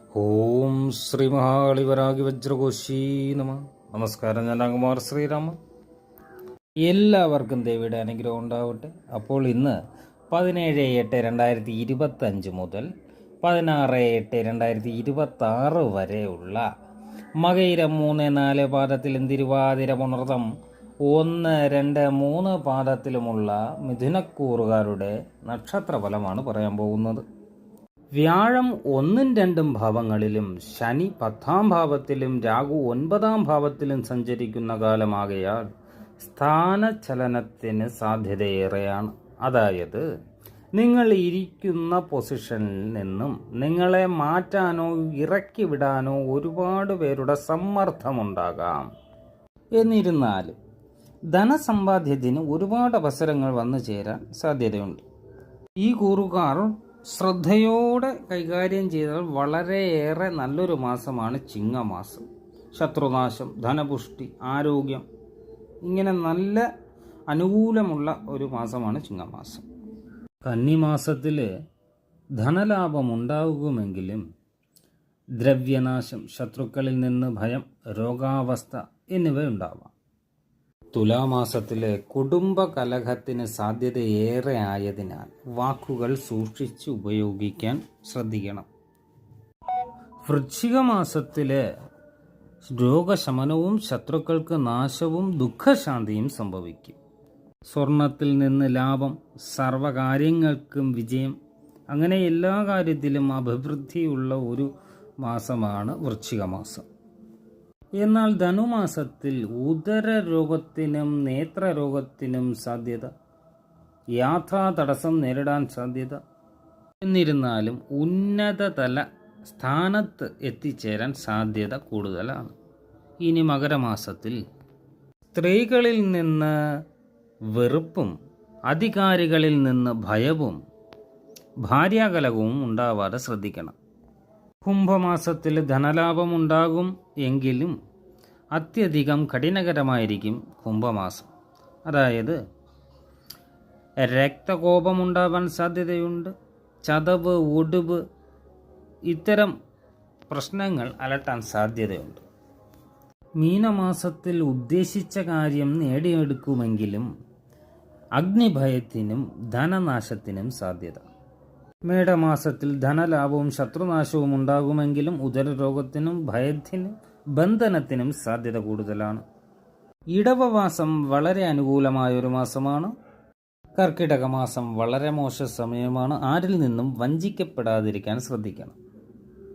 ഓം ശ്രീ മഹാളിവരാഗി വജ്രകോശി നമ. നമസ്കാരം, ഞാൻ അംഗമാർ ശ്രീരാമ. എല്ലാവർക്കും ദേവിയുടെ അനുഗ്രഹം ഉണ്ടാവട്ടെ. അപ്പോൾ ഇന്ന് 17/8/2025 മുതൽ 16/8/2026 വരെയുള്ള മകയിരം 3-4 പാദത്തിലും തിരുവാതിര പുണർതം 1-2-3 പാദത്തിലുമുള്ള മിഥുനക്കൂറുകാരുടെ നക്ഷത്രഫലമാണ് പറയാൻ പോകുന്നത്. വ്യാഴം 1-2 ഭാവങ്ങളിലും ശനി 10-ാം ഭാവത്തിലും രാഹു 9-ാം ഭാവത്തിലും സഞ്ചരിക്കുന്ന കാലമാകയാൽ സ്ഥാനചലനത്തിന് സാധ്യതയേറെയാണ്. അതായത് നിങ്ങൾ ഇരിക്കുന്ന പൊസിഷനിൽ നിന്നും നിങ്ങളെ മാറ്റാനോ ഇറക്കി വിടാനോ ഒരുപാട് പേരുടെ സമ്മർദ്ദമുണ്ടാകാം. എന്നിരുന്നാലും ധനസമ്പാദ്യത്തിന് ഒരുപാട് അവസരങ്ങൾ വന്നു ചേരാൻ സാധ്യതയുണ്ട്. ഈ കൂറുകാർ ശ്രദ്ധയോടെ കൈകാര്യം ചെയ്താൽ വളരെയേറെ നല്ലൊരു മാസമാണ് ചിങ്ങമാസം. ശത്രുനാശം, ധനപുഷ്ടി, ആരോഗ്യം, ഇങ്ങനെ നല്ല അനുകൂലമുള്ള ഒരു മാസമാണ് ചിങ്ങമാസം. കന്നിമാസത്തിൽ ധനലാഭം ഉണ്ടാകുമെങ്കിലും ദ്രവ്യനാശം, ശത്രുക്കളിൽ നിന്ന് ഭയം, രോഗാവസ്ഥ എന്നിവ ഉണ്ടാവാം. തുലാമാസത്തിലെ കുടുംബ കലഹത്തിന് സാധ്യതയേറെ ആയതിനാൽ വാക്കുകൾ സൂക്ഷിച്ച് ഉപയോഗിക്കാൻ ശ്രദ്ധിക്കണം. വൃശ്ചിക മാസത്തിലെ രോഗശമനവും ശത്രുക്കൾക്ക് നാശവും ദുഃഖശാന്തിയും സംഭവിക്കും. സ്വർണത്തിൽ നിന്ന് ലാഭം, സർവകാര്യങ്ങൾക്കും വിജയം, അങ്ങനെ എല്ലാ കാര്യത്തിലും അഭിവൃദ്ധിയുള്ള ഒരു മാസമാണ് വൃശ്ചിക മാസം. എന്നാൽ ധനുമാസത്തിൽ ഉദരരോഗത്തിനും നേത്രരോഗത്തിനും സാധ്യത, യാത്രാ തടസ്സം നേരിടാൻ സാധ്യത. എന്നിരുന്നാലും ഉന്നതതല സ്ഥാനത്ത് എത്തിച്ചേരാൻ സാധ്യത കൂടുതലാണ്. ഇനി മകരമാസത്തിൽ സ്ത്രീകളിൽ നിന്ന് വെറുപ്പും അധികാരികളിൽ നിന്ന് ഭയവും ഭാര്യാകലഹവും ഉണ്ടാവാതെ ശ്രദ്ധിക്കണം. കുംഭമാസത്തിൽ ധനലാഭം ഉണ്ടാകും എങ്കിലും അത്യധികം കഠിനകരമായിരിക്കും കുംഭമാസം. അതായത് രക്തകോപമുണ്ടാവാൻ സാധ്യതയുണ്ട്. ചതവ്, ഒടിവ്, ഇത്തരം പ്രശ്നങ്ങൾ അലട്ടാൻ സാധ്യതയുണ്ട്. മീനമാസത്തിൽ ഉദ്ദേശിച്ച കാര്യം നേടിയെടുക്കുമെങ്കിലും അഗ്നിഭയത്തിനും ധനനാശത്തിനും സാധ്യത. മേടമാസത്തിൽ ധനലാഭവും ശത്രുനാശവും ഉണ്ടാകുമെങ്കിലും ഉദരരോഗത്തിനും ഭയത്തിനും ബന്ധനത്തിനും സാധ്യത കൂടുതലാണ്. ഇടവമാസം വളരെ അനുകൂലമായൊരു മാസമാണ്. കർക്കിടക മാസം വളരെ മോശ സമയമാണ്. ആരിൽ നിന്നും വഞ്ചിക്കപ്പെടാതിരിക്കാൻ ശ്രദ്ധിക്കണം.